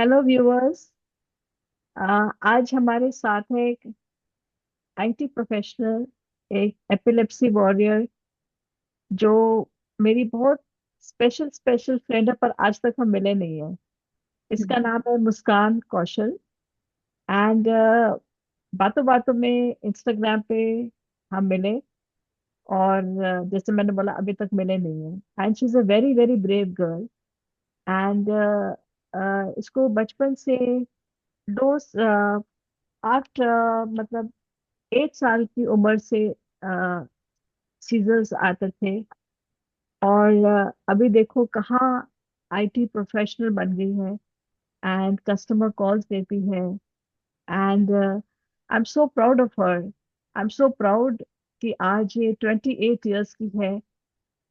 Hello viewers. आज हमारे साथ है एक आईटी प्रोफेशनल, एक एपिलेप्सी वॉरियर जो मेरी बहुत स्पेशल स्पेशल फ्रेंड है, पर आज तक हम मिले नहीं है। इसका नाम है मुस्कान कौशल। एंड बातों बातों में इंस्टाग्राम पे हम मिले, और जैसे मैंने बोला अभी तक मिले नहीं है। And she is a very very brave girl. And इसको बचपन से दो आठ मतलब 8 साल की उम्र से सीजर्स आते थे। और अभी देखो कहाँ आईटी प्रोफेशनल बन गई है, एंड कस्टमर कॉल्स देती है। And I am so proud of her. I am so proud कि आज ये 28 ईयर्स की है,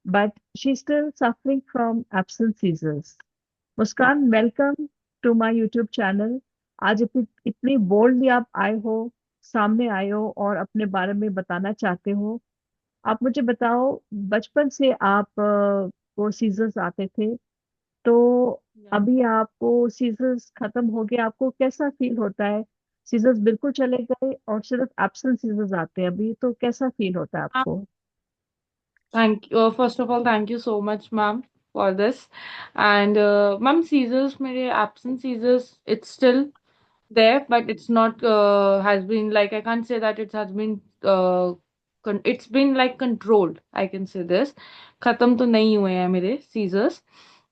but she still suffering from absent seizures. Muskaan, welcome to my YouTube channel. आज इतनी इतनी बोल्डली आप आए हो, सामने आए हो और अपने बारे में बताना चाहते हो। आप मुझे बताओ, बचपन से आप को सीजर्स आते थे, तो या अभी आपको सीजर्स खत्म हो गए, आपको कैसा फील होता है? सीजर्स बिल्कुल चले गए और सिर्फ एब्सेंट सीजर्स आते हैं अभी, तो कैसा फील होता है आपको? thank you. First of all, thank you so much, ma'am, for this. And ma'am, Caesars, मेरे absent Caesars, it's still there, but it's not has been like I can't say that it has been it's been like controlled. I can say this. खत्म तो नहीं हुए हैं मेरे Caesars,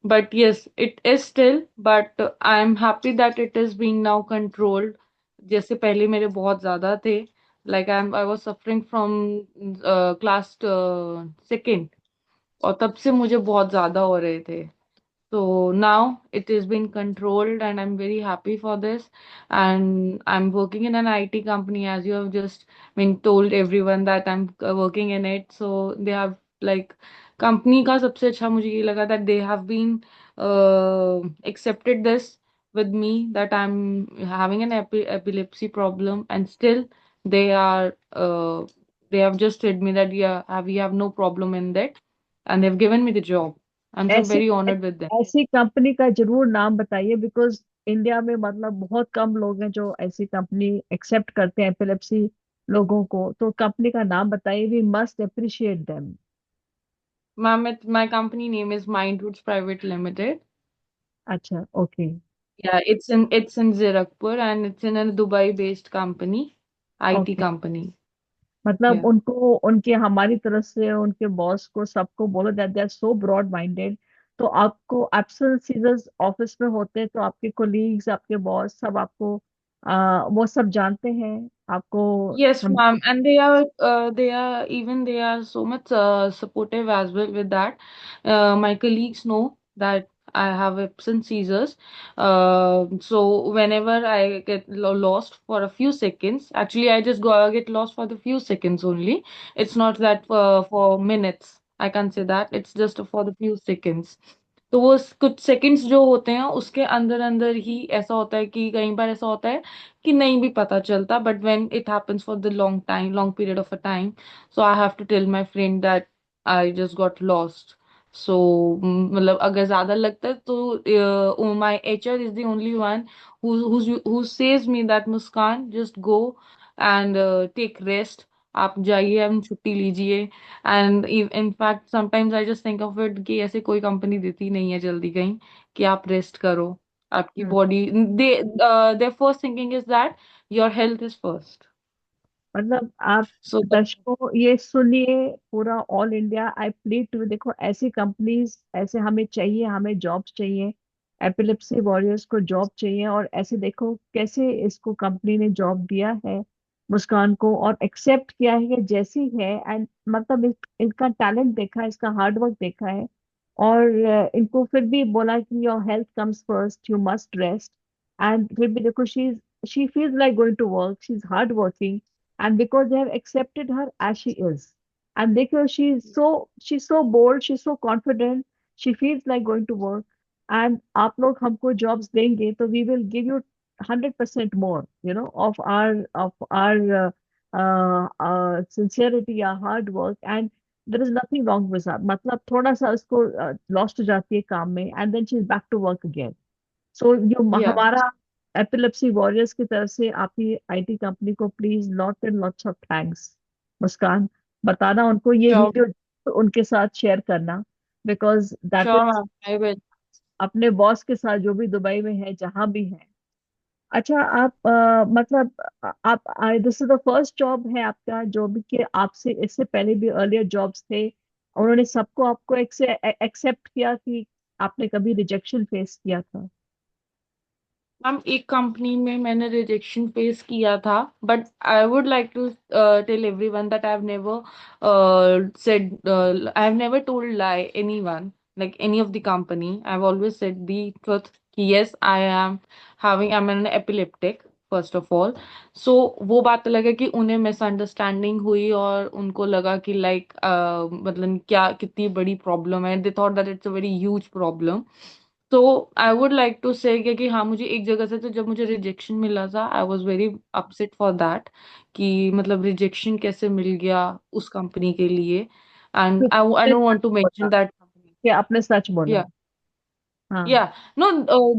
but yes, it is still. But I'm happy that it is being now controlled. जैसे पहले मेरे बहुत ज्यादा थे. Like I was suffering from class second, और तब से मुझे बहुत ज्यादा हो रहे थे. So now it is being controlled, and I'm very happy for this. And I'm working in an IT company, as you have just been told everyone that I'm working in it. So they have like company का सबसे अच्छा मुझे ये लगा that they have been accepted this with me that I'm having an epilepsy problem, and still they are they have just told me that yeah, we have no problem in that, and they've given me the job. I'm so ऐसी very honored with them. ऐसी company का जरूर नाम बताइए, because India में मतलब बहुत कम लोग हैं जो ऐसी कंपनी एक्सेप्ट करते हैं एपिलेप्सी लोगों को। तो कंपनी का नाम बताइए, we must appreciate them. Ma'am, my company name is Mindroots Private Limited. अच्छा, okay. Yeah, it's in Zirakpur, and it's in a Dubai-based company, IT okay, company. मतलब Yeah. उनको, उनके हमारी तरफ से उनके बॉस को सबको बोलो that they are so broad minded. तो आपको एब्सेंट सीजर्स ऑफिस में होते हैं तो आपके कोलीग्स, आपके बॉस सब आपको वो सब जानते हैं आपको। Yes, हम ma'am, and they are so much supportive as well with that. My colleagues know that I have absent seizures. So whenever I get lost for a few seconds, actually I just go get lost for the few seconds only. It's not that for minutes. I can't say that. It's just for the few seconds. तो वो कुछ seconds जो होते हैं उसके अंदर अंदर ही ऐसा होता है कि कई बार ऐसा होता है कि नहीं भी पता चलता, but when it happens for the long time, long period of a time, so I have to tell my friend that I just got lost. So मतलब अगर ज्यादा लगता है तो my HR is the only one who says me that Muskan, just go and take rest. आप जाइए, हम छुट्टी लीजिए. And in fact sometimes I just think of it कि ऐसे कोई कंपनी देती नहीं है जल्दी कहीं कि आप रेस्ट करो. आपकी hmm, body, they their first thinking is that your health is first. मतलब आप सो दर्शकों ये सुनिए, पूरा all India I plead to, देखो ऐसी कंपनीज ऐसे हमें चाहिए, हमें जॉब्स चाहिए। एपिलेप्सी वॉरियर्स को जॉब चाहिए, और ऐसे देखो कैसे इसको कंपनी ने जॉब दिया है मुस्कान को, और एक्सेप्ट किया है कि जैसी है। एंड मतलब इनका टैलेंट देखा है, इसका हार्ड वर्क देखा है। और इनको फिर भी बोला कि your health comes first, you must rest. And फिर भी देखो she feels like going to work, she is hard working. And because they have accepted her as she is, and because she's so bold, she's so confident, she feels like going to work. And आप लोग हमको jobs देंगे तो we will give you 100% more, of our sincerity, our hard work. And there is nothing wrong with that, मतलब थोड़ा सा उसको lost हो जाती है काम में, and then she's back to work again. सो जो Yeah, हमारा एपिलेप्सी वॉरियर्स की तरफ से आपकी आईटी कंपनी को please lot and lots of thanks Muskan. बताना उनको ये sure, वीडियो उनके साथ शेयर करना, because that sure, is ma'am. I will. अपने बॉस के साथ जो भी दुबई में है जहां भी है। अच्छा आप मतलब आप this is the first job है आपका जो भी कि आपसे इससे पहले भी अर्लियर जॉब्स थे, उन्होंने सबको आपको एक्सेप्ट किया कि आपने कभी रिजेक्शन फेस किया था? मैम एक कंपनी में मैंने रिजेक्शन फेस किया था, but I would like to tell everyone that I have never told lie anyone, like any of the company. I've always said the truth कि yes, I'm an epileptic first of all. So वो बात अलग है कि उन्हें misunderstanding हुई और उनको लगा कि लाइक मतलब क्या कितनी बड़ी प्रॉब्लम है, they thought that it's a very huge problem. तो आई वुड लाइक टू से कि हाँ, मुझे एक जगह से तो जब मुझे रिजेक्शन मिला था, I was very upset for that कि मतलब रिजेक्शन कैसे मिल गया उस कंपनी के लिए। एंड कि आई आपने डोंट सच वांट टू बोला, मेंशन दैट कंपनी। कि आपने सच बोला। हाँ। Yeah, no,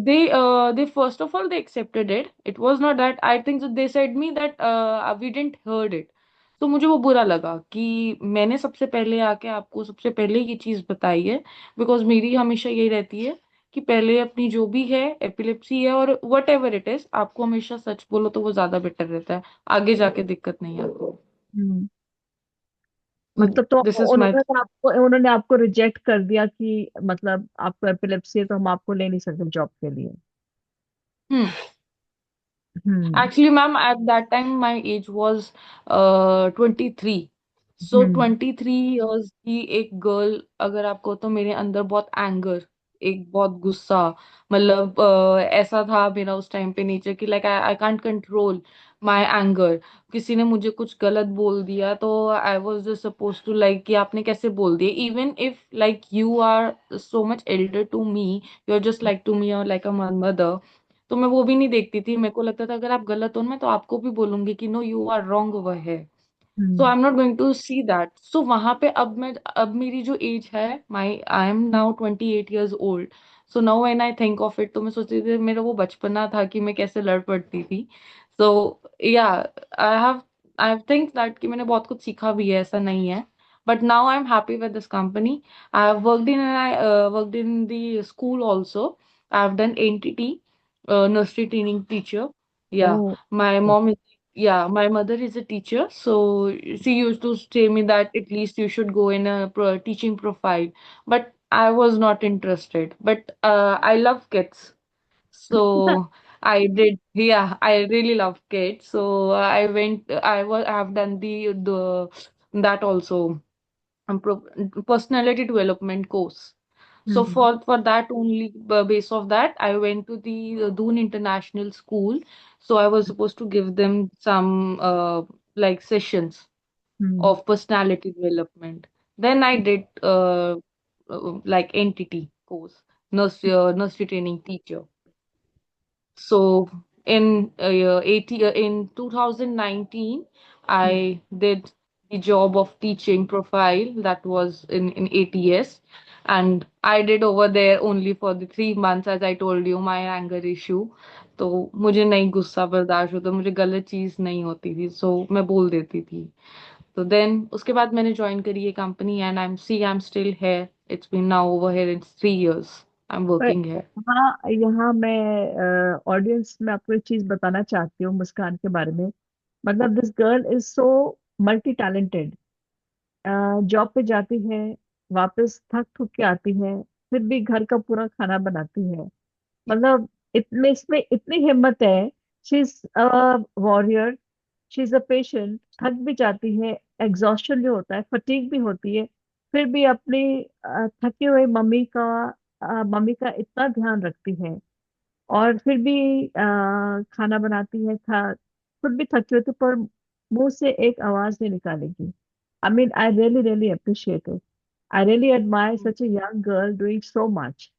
they first of all they accepted it. It was not that I think that they said me that we didn't heard it. तो मुझे वो बुरा लगा कि मैंने सबसे पहले आके आपको सबसे पहले ये चीज बताई है, बिकॉज मेरी हमेशा यही रहती है कि पहले अपनी जो भी है एपिलेप्सी है और वट एवर इट इज, आपको हमेशा सच बोलो तो वो ज्यादा बेटर रहता है, आगे जाके दिक्कत नहीं आती। हम्म। तो मतलब तो दिस इज माई। उन्होंने आपको रिजेक्ट कर दिया कि मतलब आपको एपिलेप्सी है तो हम आपको ले नहीं सकते जॉब के लिए? हम्म। Actually, ma'am, at that time my age was 23. So hmm. 23 years की एक गर्ल अगर आपको, तो मेरे अंदर बहुत एंगर, एक बहुत गुस्सा, मतलब ऐसा था मेरा उस टाइम पे नेचर कि like I I can't control my anger. किसी ने मुझे कुछ गलत बोल दिया तो I was just suppose to like कि आपने कैसे बोल दिया, even if like you are so much elder to me, you are just like to me और लाइक अ मदर। तो मैं वो भी नहीं देखती थी, मेरे को लगता था अगर आप गलत हो ना, मैं तो आपको भी बोलूंगी कि no you are wrong over है। So hmm. I am not going to see that. So वहां पे अब मेरी जो एज है, my I am now 28 years old. So now when I think of it, तो मैं सोचती थी मेरा वो बचपना था कि मैं कैसे लड़ पड़ती थी। सो या आई थिंक दैट कि मैंने बहुत कुछ सीखा भी है, ऐसा नहीं है। But now I am happy with this company. I worked in the school also. I have done NTT, nursery training teacher. Yeah, ओ। my mom is, yeah, my mother is a teacher. So she used to say me that at least you should go in a teaching profile. But I was not interested. But I love kids. So I did, yeah, I really love kids. So I have done that also, personality development course. So hmm. for that only base of that, I went to the Doon International School. So I was supposed to give them some like sessions hmm. of personality development. Then I did like entity course, nursery training teacher. So in 2019, I did the job of teaching profile that was in ATS, and I did over there only for the 3 months, as I told you, my anger issue. तो मुझे नहीं गुस्सा बर्दाश्त होता, मुझे गलत चीज नहीं होती थी, सो मैं बोल देती थी। तो देन उसके बाद मैंने ज्वाइन करी ये company, and I am still here. It's been now over here in 3 years I am पर वर्किंग हेयर। हाँ, यहाँ मैं ऑडियंस में आपको एक चीज बताना चाहती हूँ मुस्कान के बारे में। मतलब this girl is so multi talented. Job पे जाती है, वापस थक थक के आती है, फिर भी घर का पूरा खाना बनाती है। मतलब इतने इसमें इतनी हिम्मत है। She is a warrior, she is a patient. थक भी जाती है, एग्जॉस्शन जो होता है, फटीग भी होती है, फिर भी अपनी थकी हुई मम्मी का इतना ध्यान रखती है। और फिर भी खाना बनाती है, खुद भी थकी होती है, पर मुंह से एक आवाज नहीं निकालेगी। I mean I really really appreciate it. I really admire such a young girl doing so much.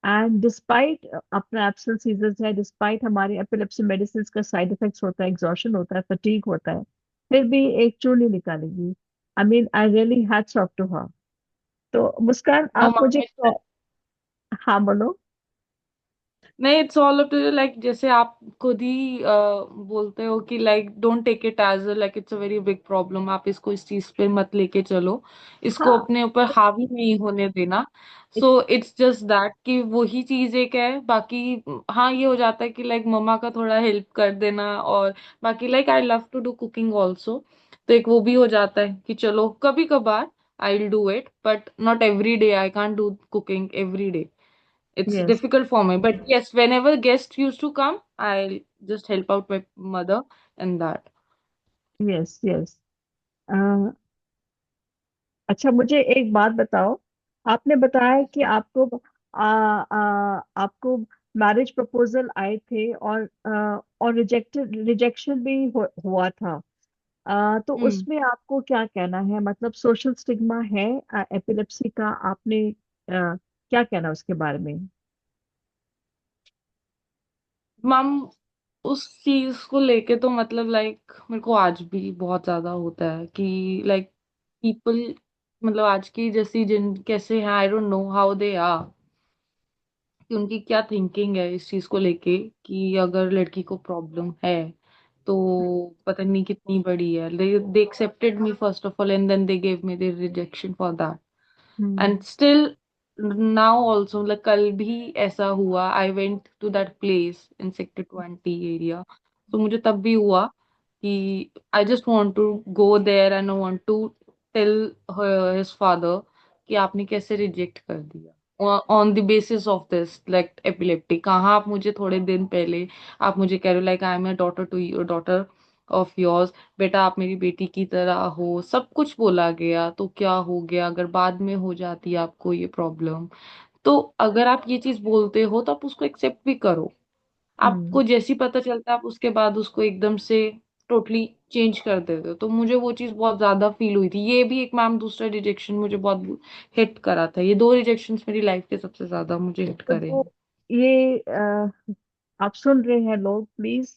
And despite अपना एब्सेंस सीजर्स है, डिस्पाइट हमारे एपिलेप्सी मेडिसिन का साइड इफेक्ट्स होता है, एग्जॉशन होता है, फटीग होता है, फिर भी एक चूल नहीं निकालेगी। I mean I really hats off to her. तो मुस्कान No, आप ma'am, मुझे हाँ बोलो। नहीं, it's all up to like, जैसे आप खुद ही बोलते हो कि like don't take it as like it's a very big problem, आप इसको इस चीज पे मत लेके चलो, इसको हाँ। अपने ऊपर हावी नहीं होने देना। it- so it's just that कि वही चीज एक है, बाकी हाँ ये हो जाता है कि लाइक मम्मा का थोड़ा हेल्प कर देना, और बाकी like I love to do cooking also, तो एक वो भी हो जाता है कि चलो कभी कभार I will do it, but not every day, I can't do cooking every day, it's yes, difficult for me. But yes, whenever guests used to come, I'll just help out my mother in that. yes, yes. अच्छा, मुझे एक बात बताओ। आपने बताया कि आपको marriage proposal आए थे, और रिजेक्शन भी हुआ था। तो Hmm. उसमें आपको क्या कहना है? मतलब सोशल स्टिग्मा है एपिलेप्सी का, आपने क्या कहना उसके बारे में? मैम, उस चीज को लेके तो मतलब लाइक मेरे को आज भी बहुत ज्यादा होता है कि लाइक पीपल, मतलब आज की जैसी जिन कैसे हैं, I don't know how they are, कि उनकी क्या थिंकिंग है इस चीज को लेके, कि अगर लड़की को प्रॉब्लम है तो पता नहीं कितनी बड़ी है, they accepted me first of all and then they gave me the rejection for that. Hmm. And still now also, मतलब कल भी ऐसा हुआ, I went to that place in sector 20 area, तो मुझे तब भी हुआ कि I just want to go there and I want to tell his father कि आपने कैसे रिजेक्ट कर दिया on the basis of this like एपिलेप्टी। कहाँ आप मुझे थोड़े दिन पहले आप मुझे कह रहे हो like I am a daughter to your daughter of yours, बेटा आप मेरी बेटी की तरह हो, सब कुछ बोला गया, तो क्या हो गया अगर बाद में हो जाती है आपको ये प्रॉब्लम? तो अगर आप ये चीज बोलते हो तो आप उसको एक्सेप्ट भी करो। हम्म। आपको जैसी पता चलता है आप उसके बाद उसको एकदम से टोटली चेंज कर देते हो, तो मुझे वो चीज बहुत ज्यादा फील हुई थी। ये भी एक मैम दूसरा रिजेक्शन मुझे बहुत हिट करा था, ये दो रिजेक्शंस मेरी लाइफ के सबसे ज्यादा मुझे हिट करे तो हैं। ये आप सुन रहे हैं लोग, प्लीज।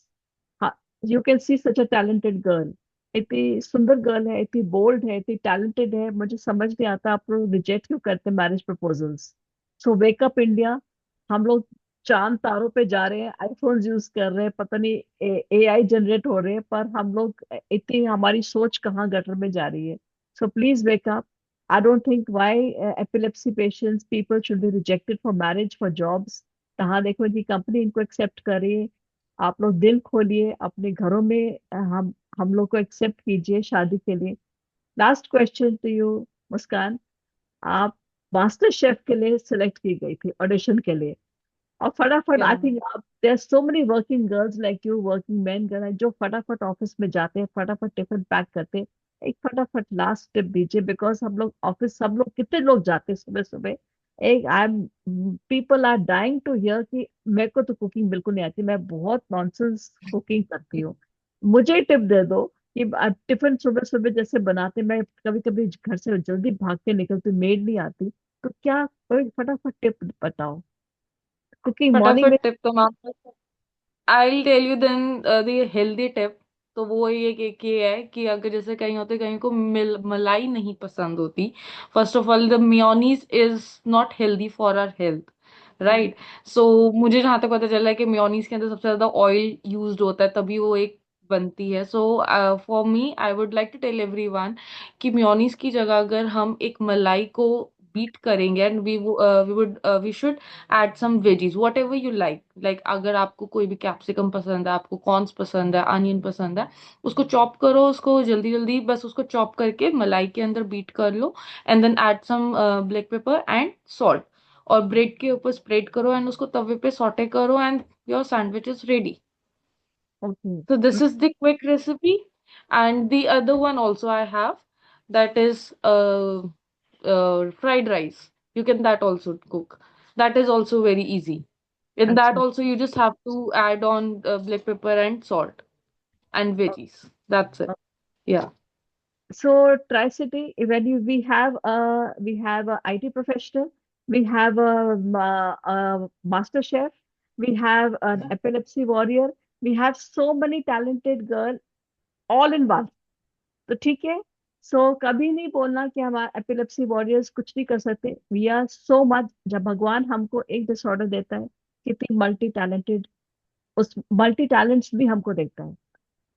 हाँ, you can see such a talented girl. इतनी सुंदर गर्ल है, इतनी बोल्ड है, इतनी टैलेंटेड है। मुझे समझ नहीं आता आप लोग रिजेक्ट क्यों करते हैं मैरिज प्रपोजल्स। सो वेक अप इंडिया। हम लोग चांद तारों पे जा रहे हैं, आईफोन यूज कर रहे हैं, पता नहीं एआई जनरेट हो रहे हैं, पर हम लोग इतनी, हमारी सोच कहाँ गटर में जा रही है। So please wake up. I don't think why epilepsy patients people should be rejected for marriage, for jobs। कहाँ देखो जी, कंपनी इनको एक्सेप्ट करे। आप लोग दिल खोलिए अपने घरों में, हम लोग को एक्सेप्ट कीजिए शादी के लिए। लास्ट क्वेश्चन टू यू, मुस्कान। आप मास्टर शेफ के लिए सिलेक्ट की गई थी ऑडिशन के लिए, और फटाफट, क्या? आई थिंक आप, there so many working girls like you, working man girl है, जो फटाफट ऑफिस में जाते हैं, फटाफट टिफिन पैक करते हैं। एक फटाफट लास्ट टिप दीजिए, बिकॉज हम लोग ऑफिस, सब लोग, कितने लोग जाते हैं सुबह सुबह। एक I am, people are dying to hear कि मेरे को तो कुकिंग बिल्कुल नहीं आती, मैं बहुत नॉनसेंस कुकिंग करती हूँ। मुझे टिप दे दो कि टिफिन सुबह सुबह जैसे बनाते, मैं कभी कभी घर से जल्दी भाग के निकलती, मेड नहीं आती, तो क्या, कोई फटाफट टिप बताओ कुकिंग मॉर्निंग में। फटाफट टिप तो ma'am, I will tell you then the healthy tip. तो वो ये है कि अगर जैसे कहीं होते कहीं को मलाई नहीं पसंद होती, first of all the mayonnaise is not healthy for our health, right? So मुझे जहां तक पता चला है कि मेयोनीज के अंदर सबसे ज्यादा ऑयल यूज्ड होता है, तभी वो एक बनती है। So for me I would like to tell everyone कि मेयोनीज की जगह अगर हम एक मलाई को बीट करेंगे and we should add some veggies whatever you like अगर आपको कोई भी कैप्सिकम पसंद है, आपको कॉर्न्स पसंद है, अनियन पसंद है, उसको चॉप करो, उसको जल्दी जल्दी बस उसको चॉप करके मलाई के अंदर बीट कर लो, and then add some black pepper and salt, और ब्रेड के ऊपर स्प्रेड करो एंड उसको तवे पे सॉटे करो and your sandwich is ready. Okay. So this is the quick recipe, and the other one also I have, that is fried rice. You can that also cook. That is also very easy. In that अच्छा। also you just have to add on black pepper and salt and veggies. That's it. Yeah. So Tri-City, when we have a IT professional, we have a master chef, we have an epilepsy warrior, we have so many talented girl all in one। तो ठीक है। सो कभी नहीं बोलना कि हमारे epilepsy warriors कुछ नहीं कर सकते। We are so much. जब भगवान हमको एक डिसऑर्डर देता है, कितनी मल्टी टैलेंटेड, उस मल्टी टैलेंट्स भी हमको देखता है।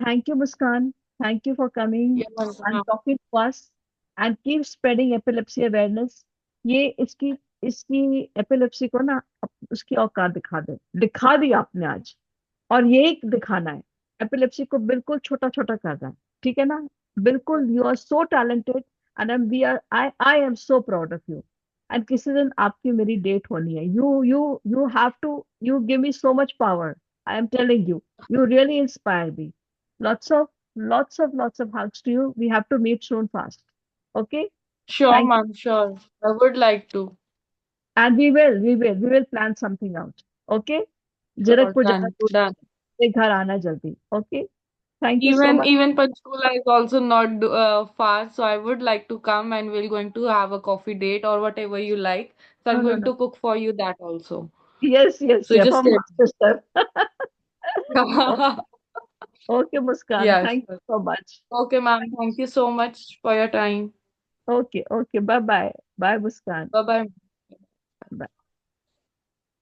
Thank you Muskan, thank you for coming You're welcome, and ma'am. Talking to us and keep spreading epilepsy awareness. ये इसकी इसकी एपिलेप्सी को ना उसकी औकात दिखा दे, दिखा दी आपने आज। और ये दिखाना है, एपिलेप्सी को बिल्कुल छोटा छोटा करना है, ठीक है ना? बिल्कुल, you are so talented and we are, I am so proud of you. And किसी दिन आपकी मेरी डेट होनी है, you have to, you give me so much power, I am telling you, you really inspire me. Lots of lots of hugs to you. We have to meet soon fast. Okay? Sure, Thank you. ma'am, sure. I would like to. And we will plan something out. Okay? Sure, Jirakpur jana, done, done. घर आना जल्दी. Okay? Thank you so Even much. even Panchkula is also not far, so I would like to come and we're going to have a coffee date or whatever you like. So No, I'm no, going no. to cook for you that also. Yes, yes, So yes. just From tell master chef. Okay, me. okay, Muskan. Yes. Thank you so much. Okay, ma'am. Thank you so much for your time. Okay, okay. Bye bye. Bye, Muskan. Bye bye. Bye.